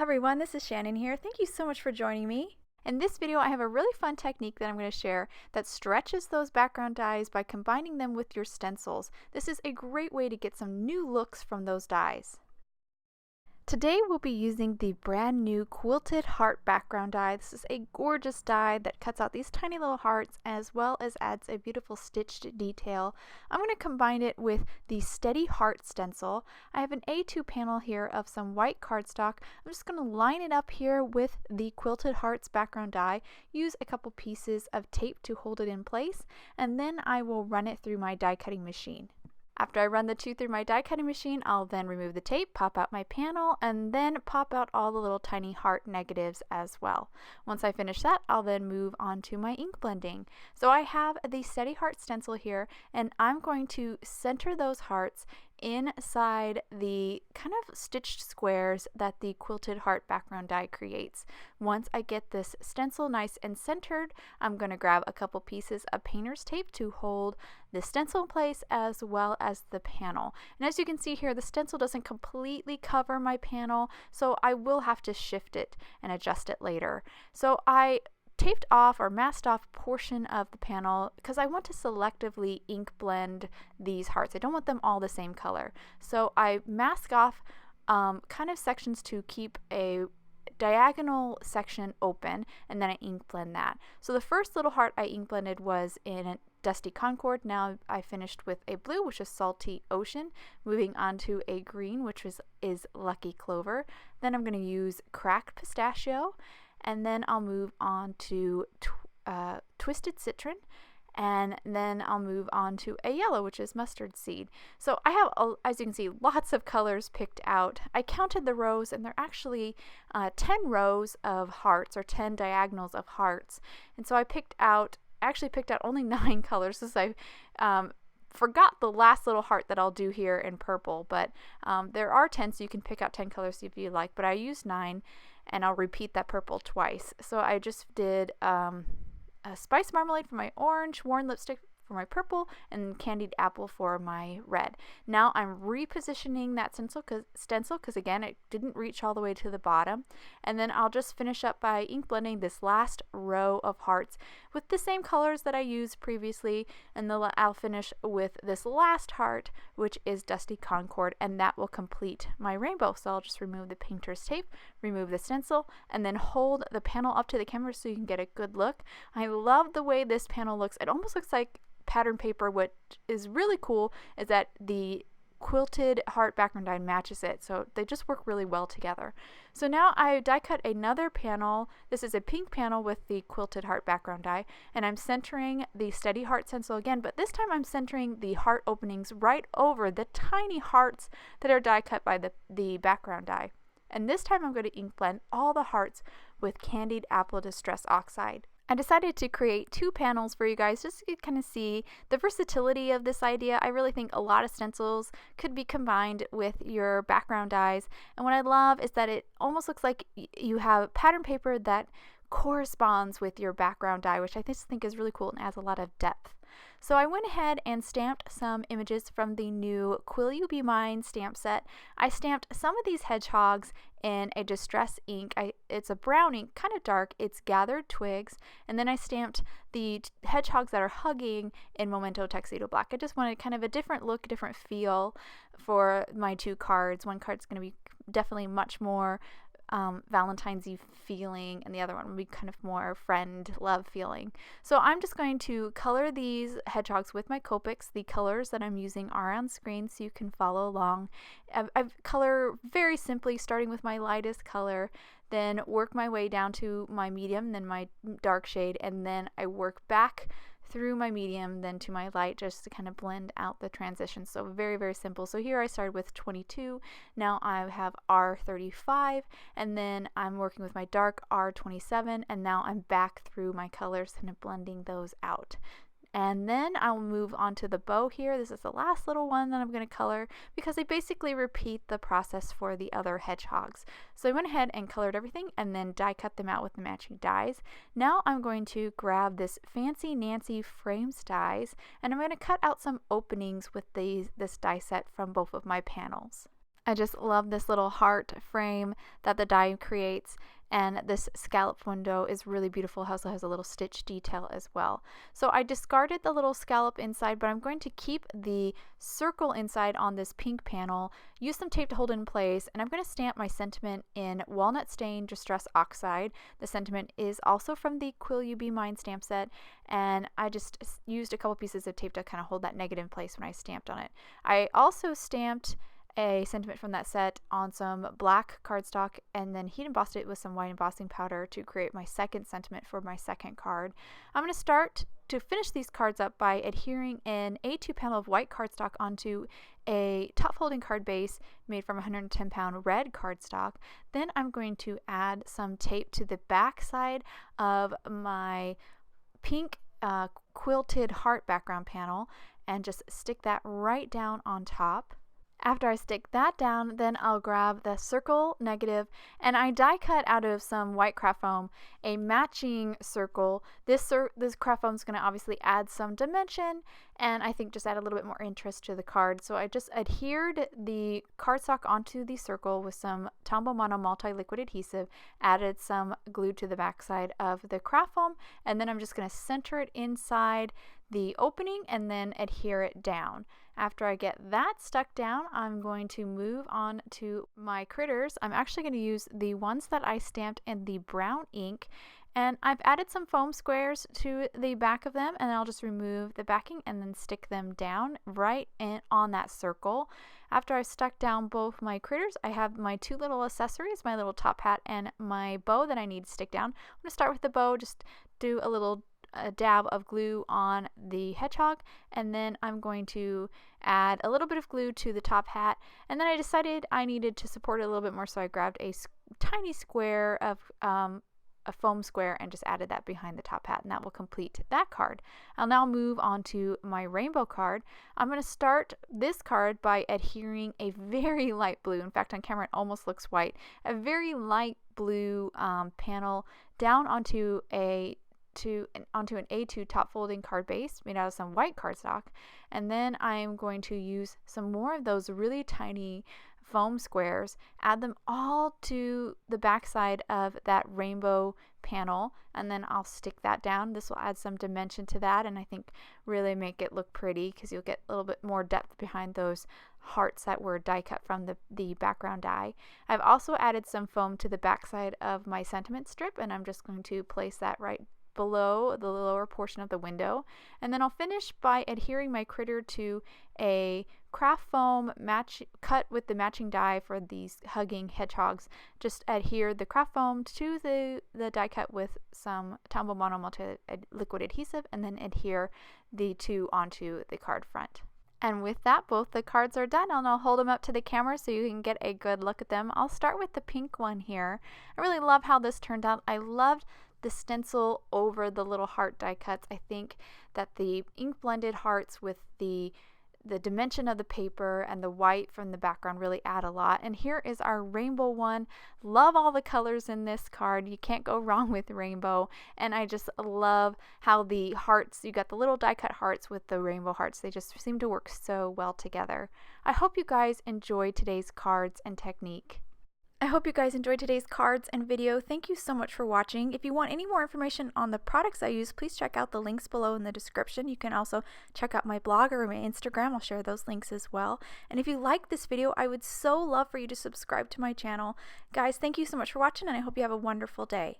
Hi everyone, this is Shannon here. Thank you so much for joining me. In this video, I have a really fun technique that I'm going to share that stretches those background dies by combining them with your stencils. This is a great way to get some new looks from those dies. Today we'll be using the brand new Quilted Heart background die. This is a gorgeous die that cuts out these tiny little hearts as well as adds a beautiful stitched detail. I'm going to combine it with the Steady Heart stencil. I have an A2 panel here of some white cardstock. I'm just going to line it up here with the Quilted Hearts background die, use a couple pieces of tape to hold it in place, and then I will run it through my die cutting machine. After I run the two through my die cutting machine, I'll then remove the tape, pop out my panel, and then pop out all the little tiny heart negatives as well. Once I finish that, I'll then move on to my ink blending. So I have the Steady Heart stencil here, and I'm going to center those hearts inside the kind of stitched squares that the Quilted Heart background die creates. Once I get this stencil nice and centered, I'm going to grab a couple pieces of painter's tape to hold the stencil in place as well as the panel. And as you can see here, the stencil doesn't completely cover my panel, so I will have to shift it and adjust it later. So I taped off or masked off a portion of the panel because I want to selectively ink blend these hearts. I don't want them all the same color. So I mask off kind of sections to keep a diagonal section open, and then I ink blend that. So the first little heart I ink blended was in a Dusty Concord. Now I finished with a blue, which is Salty Ocean, moving on to a green, which is Lucky Clover. Then I'm going to use Cracked Pistachio, and then I'll move on to Twisted Citron, and then I'll move on to a yellow, which is Mustard Seed. So I have, as you can see, lots of colors picked out. I counted the rows, and there are actually 10 rows of hearts, or 10 diagonals of hearts. And so I actually picked out only 9 colors, because I forgot the last little heart that I'll do here in purple. But there are 10, so you can pick out 10 colors if you like, but I used 9. And I'll repeat that purple twice. So I just did a Spiced Marmalade for my orange, Worn Lipstick for my purple, and Candied Apple for my red. Now I'm repositioning that stencil because again it didn't reach all the way to the bottom, and then I'll just finish up by ink blending this last row of hearts with the same colors that I used previously, and then I'll finish with this last heart, which is Dusty Concord, and that will complete my rainbow. So I'll just remove the painter's tape, remove the stencil, and then hold the panel up to the camera so you can get a good look. I love the way this panel looks. It almost looks like pattern paper. What is really cool is that the Quilted Heart background die matches it, so they just work really well together. So now I die cut another panel. This is a pink panel with the Quilted Heart background die, and I'm centering the Steady Heart stencil again, but this time I'm centering the heart openings right over the tiny hearts that are die cut by the background die. And this time I'm going to ink blend all the hearts with Candied Apple Distress Oxide. I decided to create 2 panels for you guys just to kind of see the versatility of this idea. I really think a lot of stencils could be combined with your background dies, and what I love is that it almost looks like you have pattern paper that corresponds with your background die, which I just think is really cool and adds a lot of depth. So I went ahead and stamped some images from the new Quill You Be Mine stamp set. I stamped some of these hedgehogs in a distress ink. It's a brown ink, kind of dark. It's Gathered Twigs. And then I stamped the hedgehogs that are hugging in Memento Tuxedo Black. I just wanted kind of a different look, different feel for my 2 cards. One card's going to be definitely much more Valentine's-y feeling, and the other one will be kind of more friend love feeling. So I'm just going to color these hedgehogs with my Copics. The colors that I'm using are on screen so you can follow along. I color very simply, starting with my lightest color, then work my way down to my medium, then my dark shade, and then I work back through my medium, then to my light, just to kind of blend out the transition. So very, very simple. So here I started with 22, now I have R35, and then I'm working with my dark R27, and now I'm back through my colors, kind of blending those out. And then I'll move on to the bow here. This is the last little one that I'm going to color because I basically repeat the process for the other hedgehogs. So I went ahead and colored everything and then die cut them out with the matching dies. Now I'm going to grab this Fancy Nancy Frames dies and I'm going to cut out some openings with this die set from both of my panels. I just love this little heart frame that the die creates, and this scallop window is really beautiful. It also has a little stitch detail as well. So I discarded the little scallop inside, but I'm going to keep the circle inside on this pink panel, use some tape to hold it in place, and I'm going to stamp my sentiment in Walnut Stain Distress Oxide. The sentiment is also from the Quill You Be Mine stamp set, and I just used a couple pieces of tape to kind of hold that negative in place when I stamped on it. I also stamped a sentiment from that set on some black cardstock and then heat embossed it with some white embossing powder to create my second sentiment for my second card. I'm going to start to finish these cards up by adhering an A2 panel of white cardstock onto a top folding card base made from 110-pound red cardstock. Then I'm going to add some tape to the back side of my pink quilted heart background panel and just stick that right down on top. After I stick that down, then I'll grab the circle negative, and I die cut out of some white craft foam a matching circle. This craft foam is going to obviously add some dimension, and I think just add a little bit more interest to the card. So I just adhered the cardstock onto the circle with some Tombow Mono multi-liquid adhesive, added some glue to the backside of the craft foam, and then I'm just going to center it inside the opening and then adhere it down. After I get that stuck down, I'm going to move on to my critters. I'm actually going to use the ones that I stamped in the brown ink, and I've added some foam squares to the back of them, and I'll just remove the backing and then stick them down right on that circle. After I've stuck down both my critters, I have my two little accessories, my little top hat and my bow that I need to stick down. I'm going to start with the bow, just do a dab of glue on the hedgehog, and then I'm going to add a little bit of glue to the top hat, and then I decided I needed to support it a little bit more, so I grabbed a tiny square of a foam square and just added that behind the top hat, and that will complete that card. I'll now move on to my rainbow card. I'm going to start this card by adhering a very light blue, in fact on camera it almost looks white, a very light blue panel down onto an A2 top folding card base made out of some white cardstock, and then I'm going to use some more of those really tiny foam squares, add them all to the back side of that rainbow panel, and then I'll stick that down. This will add some dimension to that and I think really make it look pretty because you'll get a little bit more depth behind those hearts that were die cut from the background die. I've also added some foam to the back side of my sentiment strip, and I'm just going to place that right below the lower portion of the window, and then I'll finish by adhering my critter to a craft foam cut with the matching die for these hugging hedgehogs. Just adhere the craft foam to the die cut with some Tombow Mono multi-liquid adhesive, and then adhere the two onto the card front. And with that, both the cards are done, and I'll hold them up to the camera so you can get a good look at them. I'll start with the pink one here. I really love how this turned out. I loved the stencil over the little heart die cuts. I think that the ink blended hearts with the dimension of the paper and the white from the background really add a lot. And here is our rainbow one. Love all the colors in this card. You can't go wrong with rainbow. And I just love how the hearts, you got the little die cut hearts with the rainbow hearts. They just seem to work so well together. I hope you guys enjoyed today's cards and technique. I hope you guys enjoyed today's cards and video. Thank you so much for watching. If you want any more information on the products I use, please check out the links below in the description. You can also check out my blog or my Instagram. I'll share those links as well. And if you like this video, I would so love for you to subscribe to my channel. Guys, thank you so much for watching, and I hope you have a wonderful day.